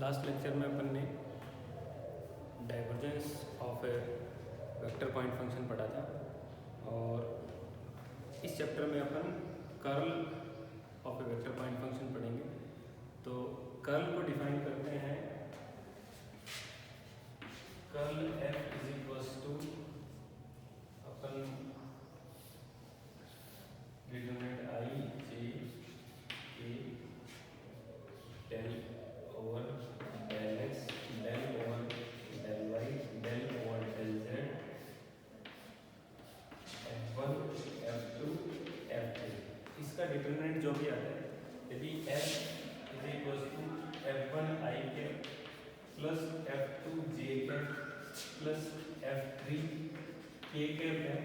Last lecture में अपन ने divergence of a vector point function पढ़ा था और इस चैप्टर में अपन curl of a vector point function पढ़ेंगे। तो कर्ल को डिफाइन करते हैं, curl F is equals to अपन determinant I J K del over del x del over del Y del over del Z F1 F2 F3। इसका determinant जो भी आता है, यदि F is equals to F1 I के plus F2 J के plus F3 K के है,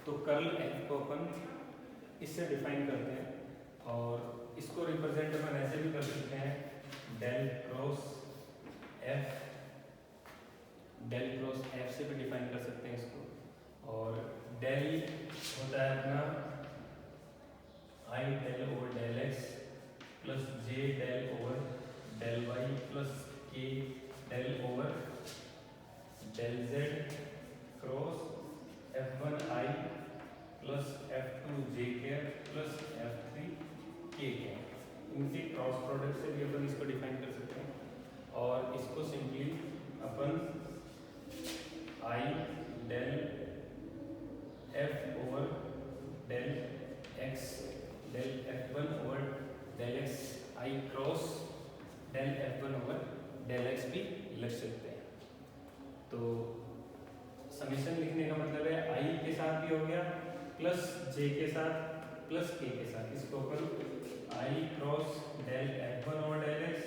तो कर्ल F को अपन इससे डिफाइन करते हैं और इसको रिप्रेजेंट अपन ऐसे भी कर सकते हैं, डेल क्रॉस F से भी डिफाइन कर सकते हैं इसको। और डेल होता है अपना I del over del X plus J del over del Y plus K del over del Z cross F1 I plus F2 J K plus F3 के। इनके क्रॉस प्रोडक्ट से भी अपन इसको डिफाइन कर सकते हैं और इसको सिंपली अपन I del F over del x del F1 over del X I cross del F1 over del x भी लिख सकते हैं। तो समीशन लिखने का मतलब है आई के साथ भी हो गया प्लस जे के साथ प्लस के साथ, इसको अपन I cross del F1 over del X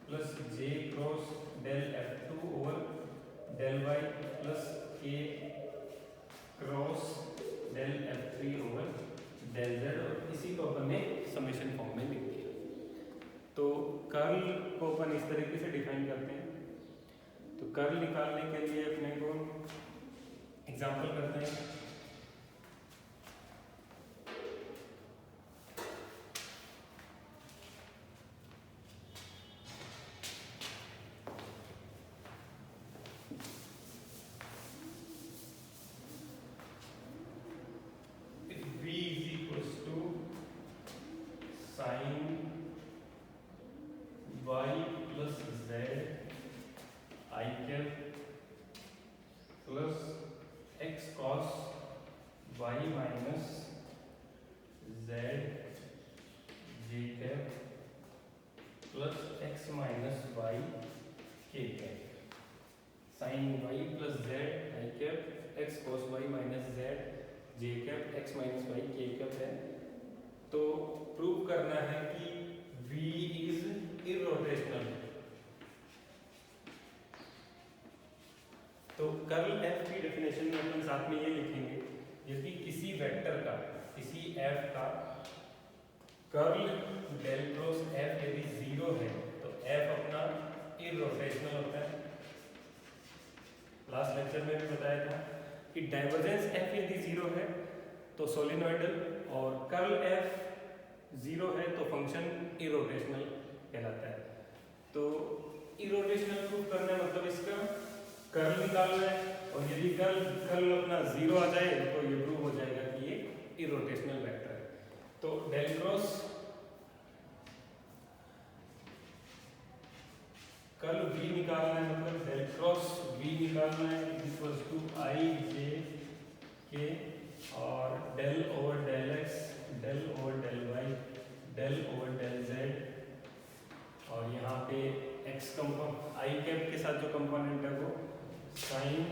plus J cross del F2 over del Y plus K cross del F3 over del Z, और इसी को अपन ने समेशन फॉर्म में लिख दिया। तो कर्ल को अपन इस तरीके से डिफाइन करते हैं। तो कर्ल निकालने के लिए अपने को एग्जांपल करते हैं। तो प्रूव करना है कि V इज इर्रोटेशनल। तो कर्ल F की डेफिनेशन में अपन साथ में ये लिखेंगे, यदि किसी वेक्टर का किसी F का कर्ल डेल क्रॉस F यदि 0 है तो F अपना इर्रोटेशनल होता है। लास्ट लेक्चर में भी बताया था कि डाइवर्जेंस F यदि 0 है तो सोलिनॉइडल, और कर्ल F 0 है तो फंक्शन इरोटेशनल कहलाता है। तो इरोटेशनल प्रूव करना है मतलब इसका कर्ल निकालना है, और यदि कर्ल अपना 0 आ जाए तो ये प्रूव हो जाएगा कि ये इरोटेशनल वेक्टर है। तो डेल क्रॉस कर्ल V निकालना है, मतलब डेल क्रॉस V निकालना है equals to I J K और del over del x del over del Y del over del Z, और यहाँ पे एक्स कंपोनेंट आई कैप के साथ जो कंपोनेंट है वो sine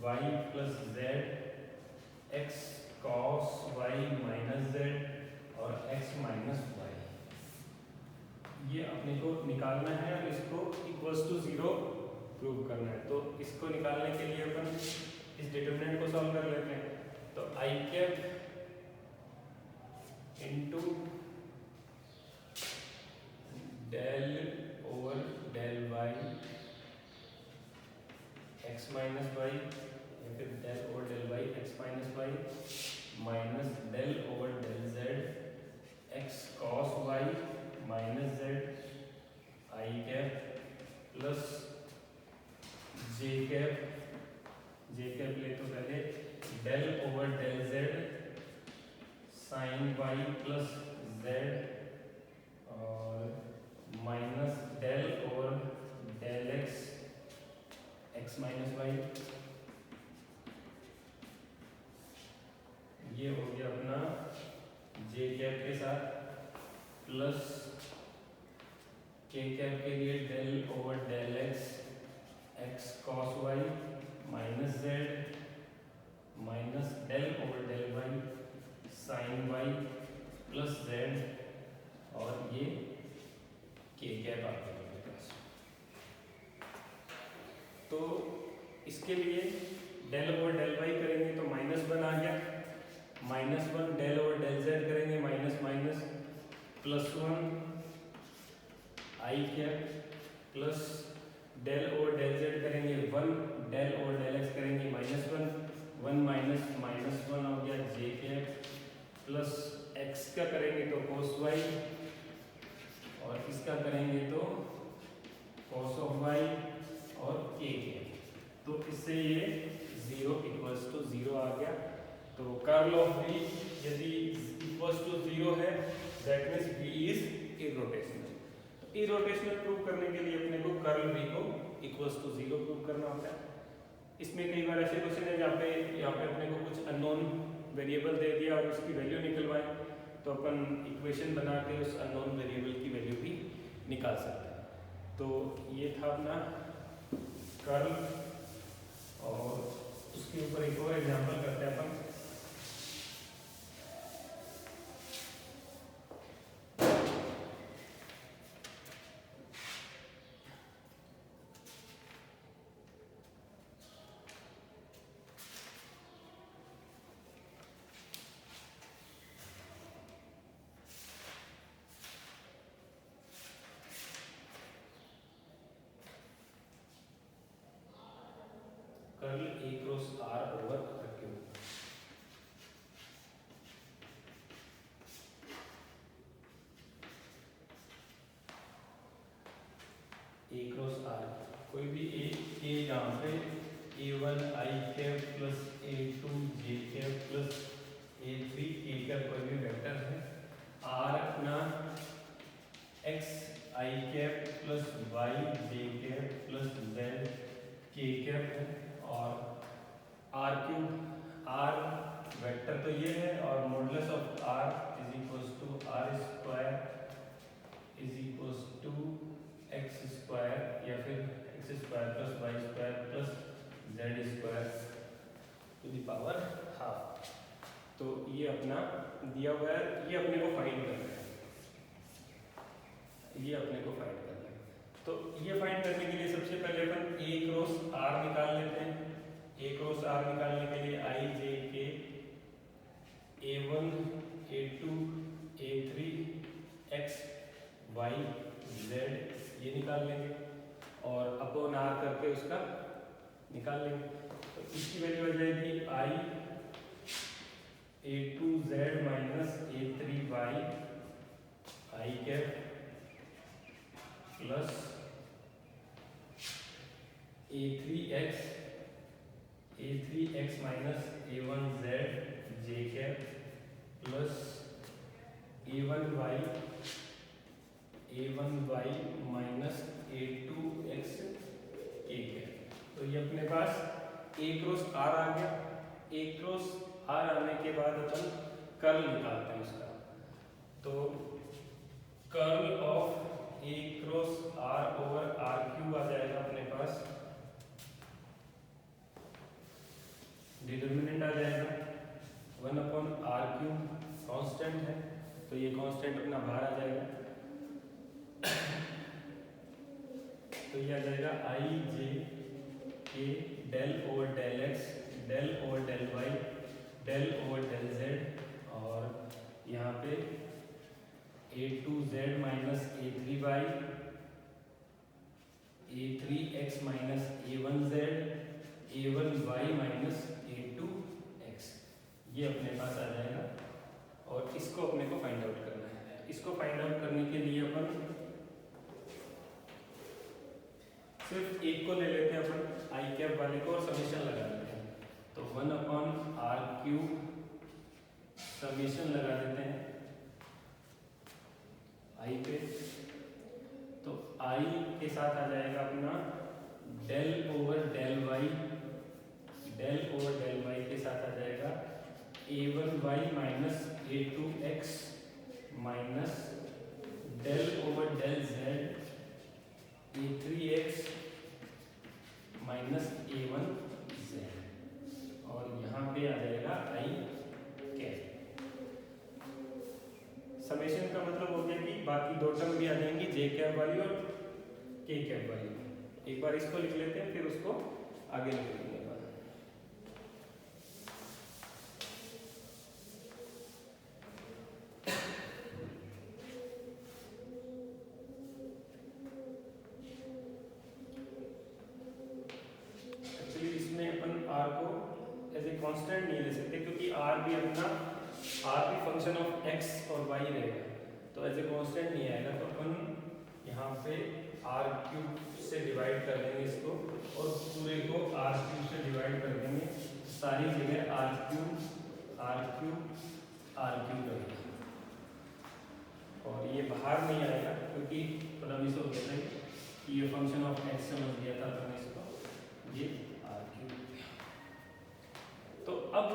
Y plus z x cos Y minus z और एक्स माइनस वाई, ये अपने को निकालना है और इसको इक्वल्स टू 0 प्रूव करना है। तो इसको निकालने के लिए अपन इस डिटरमिनेंट को सॉल्व कर लेते हैं। तो I cap into del over del Y X minus Y, या फिर del over del Y X minus Y minus del over del Z x cos Y minus Z I cap plus J cap, J cap ले तो पहले del over del Z sine Y plus Z और minus del over del x X minus Y. ये हो गया अपना जे cap के साथ प्लस के कैप के लिए del over del x x cos Y minus z minus del over del y sine Y plus Z और ये के कैप आ गया मेरे पास। तो इसके लिए डेल ओवर डेल वाई करेंगे तो -1 आ गया, -1 डेल ओवर डेल जेड करेंगे minus minus +1 I cap plus del over del Z करेंगे 1 डेल ओवर डेल एक्स करेंगे -1 1 माइनस -1 हो गया जे कैप प्लस एक्स का करेंगे तो कोस वाई और इसका करेंगे तो कोस ऑफ वाई और के कैप। तो इससे ये 0 = 0 आ गया। तो कर्ल ऑफ v यदि =0 है that means v is irrotational. Irrotational prove करने के लिए अपने को कर्ल v को =0 प्रूव करना होता है। इसमें कई बार ऐसे क्वेश्चन है जहाँ पे अपने को कुछ अननोन वेरिएबल दे दिया और उसकी वैल्यू निकलवाएं तो अपन इक्वेशन बना के उस अननोन वेरिएबल की वैल्यू भी निकाल सकते हैं। तो ये था अपना कर्ल और उसके ऊपर एक और एग्जांपल करते हैं अपन। Curl A cross R over R cube. A cross R कोई भी A यहाँ पे A1 I cap plus A2 J cap plus A3 K cap कोई भी वेक्टर है। R अपना X I cap plus Y J cap plus Z K cap है और R क्यूब R वेक्टर तो ये है और modulus of R = R square = X square या फिर X square plus Y square plus Z square to the power half. तो ये अपना दिया हुआ है, ये अपने को फाइंड करना है, ये अपने को फाइंड करना है। तो ये फाइंड करने के लिए सबसे पहले अपन A क्रॉस R निकाल लेते हैं। A क्रॉस R निकालने के लिए I J K A1 A2 A3 X Y Z ये निकाल लेंगे और अपॉन R करके उसका निकाल लेंगे। तो इसकी वैल्यू आ जाएगी I A2 Z minus A3 Y I cap plus A3x minus A1 Z J cap plus A1 y minus A2x K cap. तो ये अपने पास A क्रॉस R आ गया। A क्रॉस R आने के बाद अपन कर्ल निकालते हैं उसका। तो curl of A cross R over R cube आ जाएगा अपने पास। डिटर्मिनेंट आ जाएगा 1/R क्यूब, कांस्टेंट है तो ये कांस्टेंट अपना बाहर आ जाएगा। तो ये आ जाएगा I J K del over del x del over del Y del over del Z और यहाँ पे A2Z minus A3Y A3x minus A1Z A1Y minus A2x ये अपने पास आ जाएगा और इसको अपने को फाइंड आउट करना है। इसको फाइंड आउट करने के लिए अपन सिर्फ एक को ले लेते हैं अपन आई कैप वाले को और समीशन लगा देते हैं। तो 1/r³ समीशन लगा देते हैं आई पे। तो आई के साथ आ जाएगा अपना del over del Y, del over del y के साथ आ जाएगा a1y minus a2x minus del over del z a3x minus a1z, और यहाँ पे आ जाएगा आई कैप। समेशन का मतलब हो गया कि बाकी दो टर्म भी आ जाएंगी, जे कैप वाली और के कैप वाली। एक बार इसको लिख लेते हैं फिर उसको आगे लिख लेंगे। आर को एज ए कांस्टेंट नहीं ले सकते क्योंकि आर भी फंक्शन ऑफ एक्स और वाई रहेगा, तो एज ए कांस्टेंट नहीं आएगा। तो अपन यहाँ पे r³ से डिवाइड कर देंगे इसको और पूरे को r³ से डिवाइड कर देंगे, सारी जगह r³ रहेगा और ये बाहर नहीं आएगा क्योंकि प्रॉब्लम हो गया था कि ये फंक्शन ऑफ एक्स समझ लिया था तो इसको ये r³। तो अब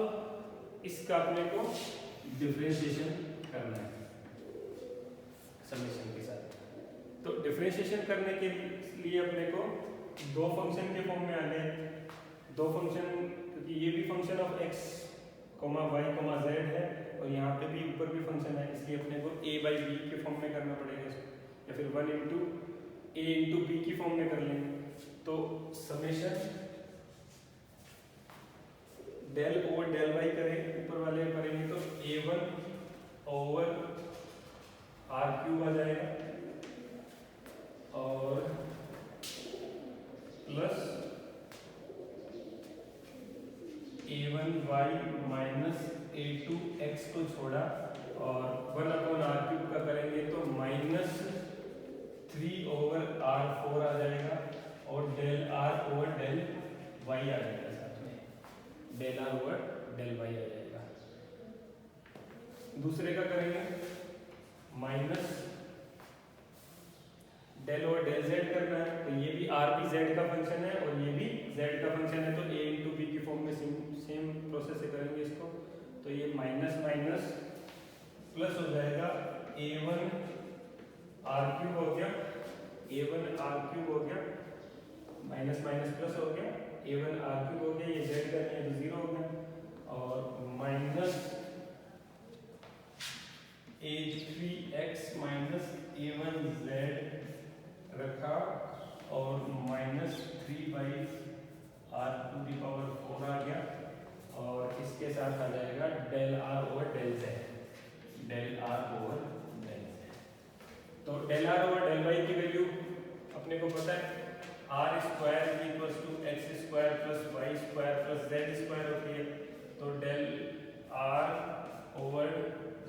इसका अपने को डिफरेंशिएशन करना है समेशन के साथ। तो डिफरेंशिएशन करने के लिए अपने को दो फंक्शन के फॉर्म में आ गए, दो फंक्शन, क्योंकि ये भी function of x, y, z है और यहाँ पे भी ऊपर भी फंक्शन है, इसलिए अपने को a/b के फॉर्म में करना पड़ेगा इसको, या फिर 1 × a × b की फॉर्म में कर लेंगे। तो summation del over del y करेंगे, ऊपर वाले करेंगे तो a1 ओवर r³ आ जाएगा और प्लस a1y माइनस a2x को छोड़ा और 1/r³ का करेंगे तो -3 ओवर r4 आ जाएगा और del r over del y आ जाएगा, साथ में del r over del y आ जाएगा। दूसरे का करेंगे minus del over del z करना है, तो ये भी r भी z का फंक्शन है और ये भी z का फंक्शन है, तो a × b की फॉर्म में सेम प्रोसेस से करेंगे इसको। तो ये माइनस माइनस प्लस हो जाएगा, a1 r³ हो गया, a1 r³ हो गया, माइनस माइनस प्लस हो गया, a1 r³ हो गया, ये z का नहीं है तो 0 हो गया और माइनस a3x माइनस a1z रखा और -3/r⁴ आ गया और इसके साथ आ जाएगा del r over del z, del r over del z। तो del r over del y की वैल्यू अपने को पता है, r² = x² + y² + z² होती है। तो del r over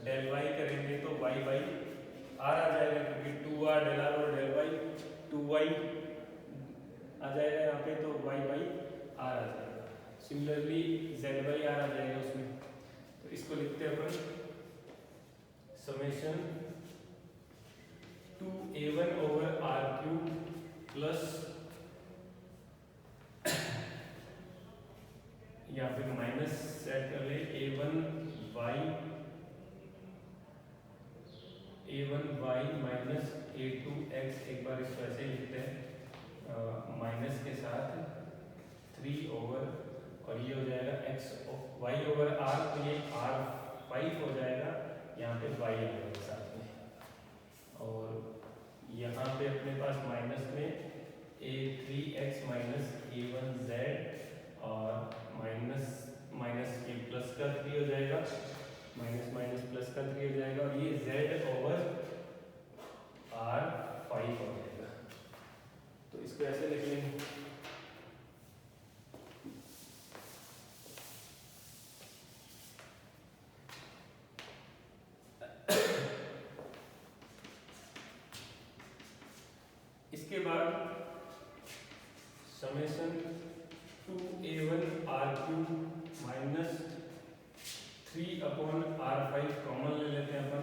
del y करेंगे तो y/r आ जाएगा, क्योंकि 2r del r over del y 2y आ जाएगा यहाँ पे, तो y/r आ जाएगा। सिमिलरली z/r आ जाएगा उसमें। तो इसको लिखते हैं अपन summation 2a1 over r³ plus या फिर माइनस सेट कर ले a1y माइनस a2x, एक बार इसको ऐसे ही लिखते हैं माइनस के साथ 3 ओवर और ये हो जाएगा x y ओवर r, तो ये r5 हो जाएगा, यहाँ पे y आ जाएगा साथ में और यहाँ पे अपने पास माइनस में a3x माइनस a1z और माइनस माइनस ये प्लस का 3 हो जाएगा, माइनस माइनस प्लस का 3 हो जाएगा और ये z ओवर r5 हो जाएगा। तो इसको ऐसे लिख लेंगे इसके बाद summation 2a1 r³ minus 3/r5 common ले लेते हैं अपन,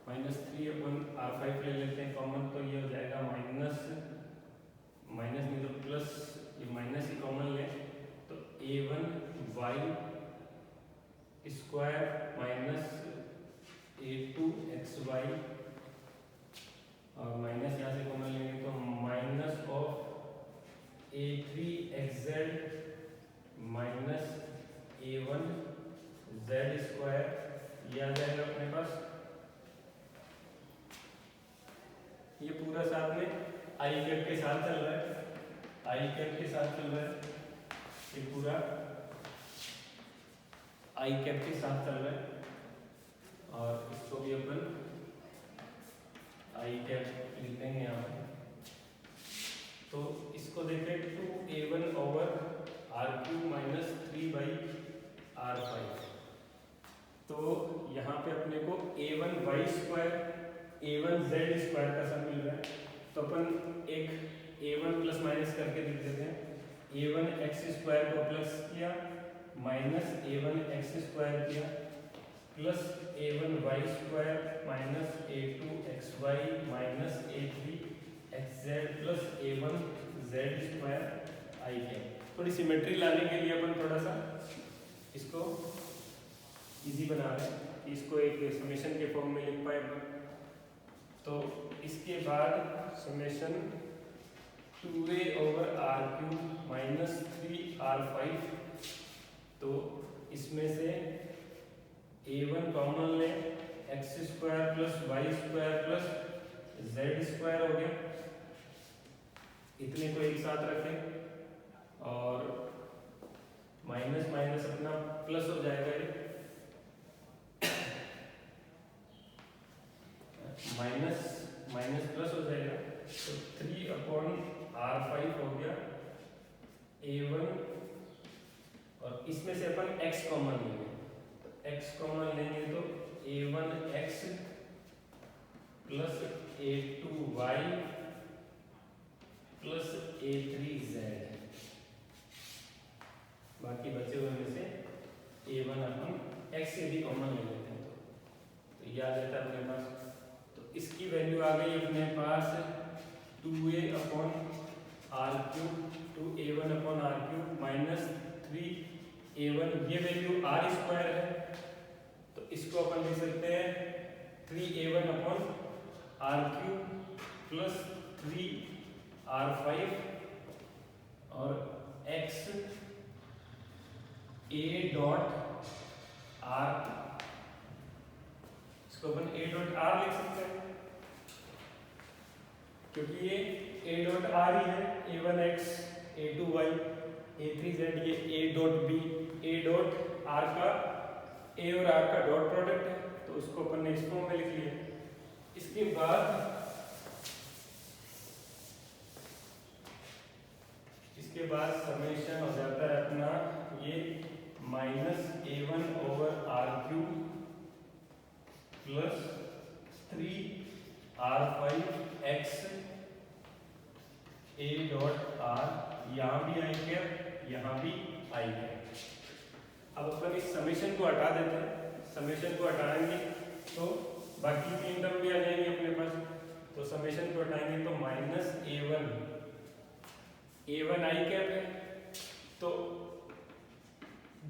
माइनस 3/r5 ले लेते हैं कॉमन, तो ये हो जाएगा माइनस नहीं तो प्लस, ये माइनस ही कॉमन ले तो a1y स्क्वायर माइनस a2xy, और माइनस यहाँ से कॉमन लेंगे तो minus of a3xz minus a1z square, ये आ जाएगा अपने पास। ये पूरा साथ में आई कैप के साथ चल रहा है, आई कैप के साथ चल रहा है, ये पूरा आई कैप के साथ चल रहा है, और इसको भी अपन आई कैप लिख देंगे यहाँ पे। तो इसको देखें 2a1 over r³ minus 3/r5, तो यहाँ पे अपने को a1y स्क्वायर a1z स्क्वायर का सम मिल रहा है, तो अपन एक a1 प्लस माइनस करके लिख देते हैं। a1x स्क्वायर को प्लस किया, माइनस a1x स्क्वायर किया, plus a1y square minus a2xy minus a3xz plus a1z square I cap. थोड़ी सिमेट्री लाने के लिए अपन थोड़ा सा इसको इजी बना रहे हैं, इसको एक समेशन के फॉर्म में लिख पाए अपन। तो इसके बाद summation 2a over r³ minus 3r5, तो इसमें से a1 कॉमन ले, x square plus y square plus z square हो गया, इतने को एक साथ रखें और माइनस माइनस अपना प्लस हो जाएगा, ये माइनस माइनस प्लस हो जाएगा, तो 3/r5 हो गया a1, और इसमें से अपन x कॉमन लेंगे, तो x कॉमन लेंगे तो a1x plus a2y plus a3z, बाकी बचे हुए में से a1 अपन x से भी कॉमन ले लेते हैं, तो ये आ जाता है अपने पास। तो इसकी वैल्यू आ गई अपने पास 2a/r³ माइनस 3a1, ये वैल्यू r स्क्वायर है, तो इसको अपन लिख सकते हैं 3a1/r³ प्लस 3r5 और x a.r, इसको अपन a.r लिख सकते हैं, क्योंकि ये a.r ही है, a1x a2y a3z, ये a.b, a.r का a और r का डॉट प्रोडक्ट है, तो उसको अपन ने इस फॉर्म में लिख लिया। इसके बाद समेशन हो जाता है अपना ये minus a1 over r³ plus 3r5x a.r, यहाँ भी आई कैप, यहाँ भी आई कैप। अब अपन इस समेशन को हटा देते हैं, समेशन को हटाएंगे तो बाकी तीन टर्म भी आ जाएंगे अपने पास, तो समेशन को हटाएंगे तो माइनस a1 आई कैप है, तो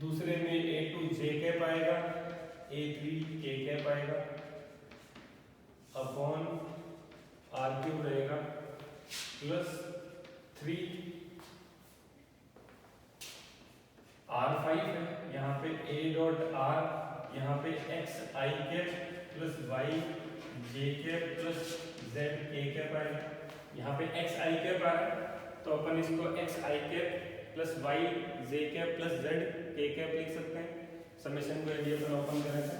दूसरे में a2 j कैप आएगा, a3 k कैप आएगा, अपॉन r³ रहेगा प्लस 3r5 है, यहाँ पे a.r, यहाँ पे x I cap plus y j cap plus z k cap आएगा, यहाँ पे x आई कैप आ रहा है, तो अपन इसको x I cap plus y j cap plus z k cap लिख सकते हैं। समेशन को यदि अपन ओपन करेंगे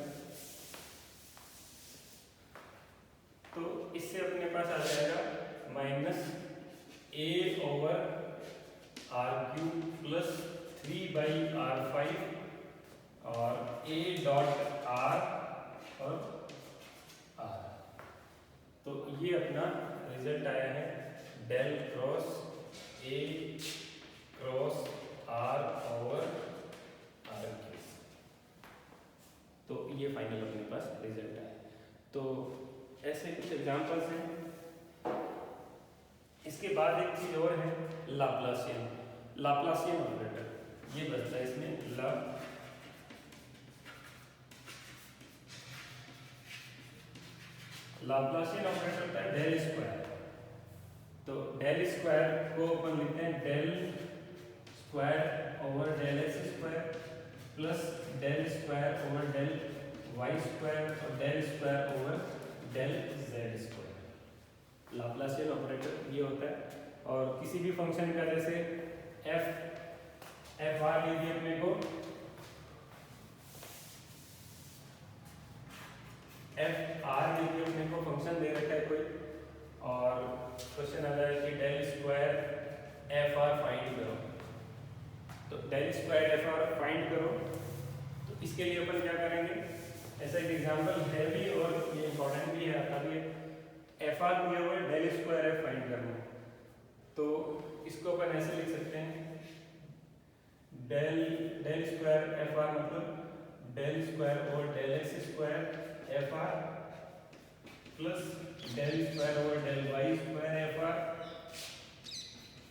तो इससे अपने पास आ जाएगा माइनस a/r³ प्लस 3/r5 और a.r और r, तो ये अपना रिजल्ट आया है del cross A cross R over R cube. तो ये फाइनल अपने पास रिजल्ट है। तो ऐसे कुछ एग्जांपल्स हैं। इसके बाद एक चीज और है, लाप्लासियन। लाप्लासियन ऑपरेटर ये बचता है इसमें लाप्लासियन ऑपरेटर होता है डेल स्क्वायर। तो डेल स्क्वायर को अपन लिखते हैं del square over del x square plus del square over del Y square और del square over del Z square. Laplacian operator ये होता है। और किसी भी फंक्शन का जैसे एफ आर ले दिए अपने को, एफ आर ले दिए अपने को, फंक्शन दे रखा है कोई, और क्वेश्चन आ जाए कि del square F R find करो। तो del square F R find करो, तो इसके लिए अपन क्या करेंगे, ऐसा एक एग्जांपल है भी और ये इंपॉर्टेंट भी है। अब ये एफ आर दिया हुआ है, डेल स्क्वायर एफ फाइंड करना है, तो इसको अपन ऐसे लिख सकते हैं, डेल स्क्वायर एफ आर मतलब del square over del x square F R plus del square over del Y square F R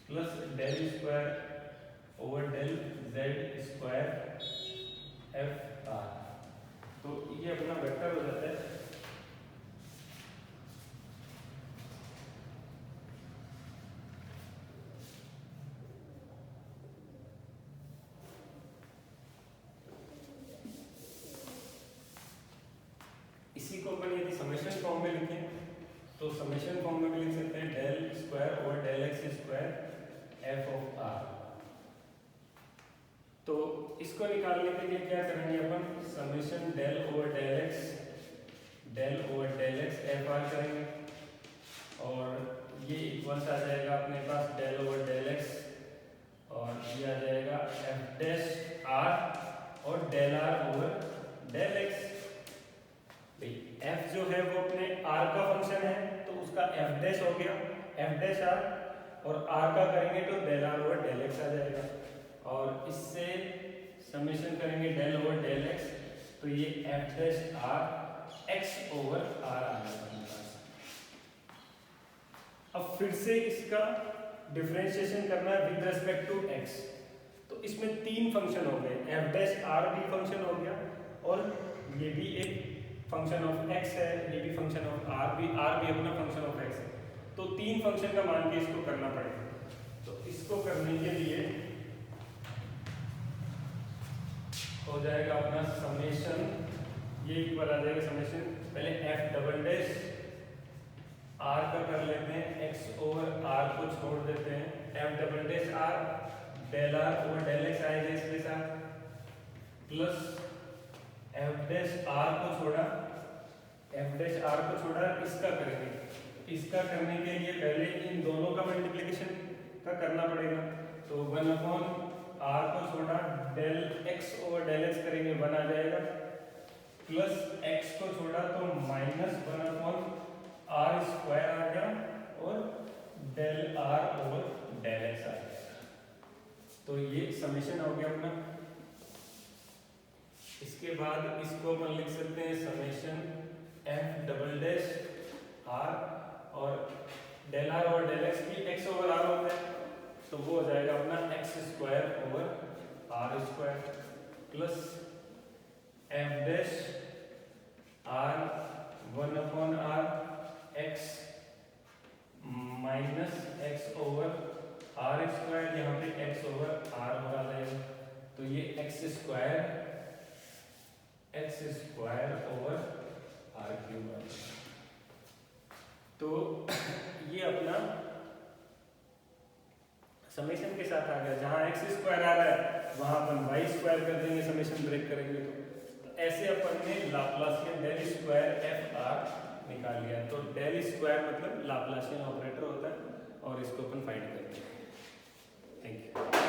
plus del square over del Z square F R. तो ये अपना वेक्टर हो जाता है। इसी को अपन यदि समेशन फॉर्म में लिखें तो समेशन फॉर्म में भी लिख सकते हैं del square over del x square F of R. तो इसको निकालने के लिए क्या करेंगे अपन, summation del over del X F R करेंगे, और ये इक्वल्स आ जाएगा अपने पास डेल ओवर डेल एक्स, और ये आ जाएगा एफ डैश आर और del R over del X. F जो है वो अपने आर का फंक्शन है, तो उसका एफ डैश हो गया एफ डैश आर, और आर का करेंगे तो del R over del X आ जाएगा, और इससे समेशन करेंगे डेल ओवर डेल एक्स, तो ये F dash R X over R आ जाएगा। अब फिर से इसका डिफरेंशिएशन करना है विद रिस्पेक्ट टू एक्स। तो इसमें तीन फंक्शन हो गए, एफ डैश आर भी फंक्शन हो गया, और ये भी एक फंक्शन ऑफ एक्स है, ये भी फंक्शन ऑफ आर भी अपना फंक्शन ऑफ एक्स है। तो तीन फंक्शन का मान के इसको करना पड़ेगा। तो इसको करने के लिए हो जाएगा अपना समेशन, ये इक्वल आ जाएगा समेशन, पहले एफ डबल डैश आर का कर लेते हैं, एक्स ओवर आर को छोड़ देते हैं, F double dash R del R over del x आएगा इसके साथ, प्लस एफ डैश आर को छोड़ा, इसका करेंगे। इसका करने के लिए पहले इन दोनों का मल्टीप्लिकेशन का करना पड़ेगा, तो 1/r को छोड़ा, del x over del x करेंगे 1 आ जाएगा, प्लस x को छोड़ा तो -1/r स्क्वायर आ गया, और del r over del x आ गया। तो ये समेशन हो गया अपना। इसके बाद इसको अपन लिख सकते हैं summation F double dash R, और डेल आर और डेल एक्स भी एक्स ओवर आर होता है, तो वो हो जाएगा अपना x square over R square, plus F dash R 1/r x minus x over R square, यहाँ पे एक्स ओवर आर हो जाएगा, तो ये x square over R cube. तो ये अपना समेशन के साथ आ गया। जहां एक्स स्क्वायर आ रहा है वहां अपन वाई स्क्वायर कर देंगे, समेशन ब्रेक करेंगे। तो ऐसे अपन ने Laplacian del square F R निकाल लिया। तो डेल स्क्वायर मतलब लाप्लासियन ऑपरेटर होता है, और इसको अपन फाइंड करेंगे। Thank you.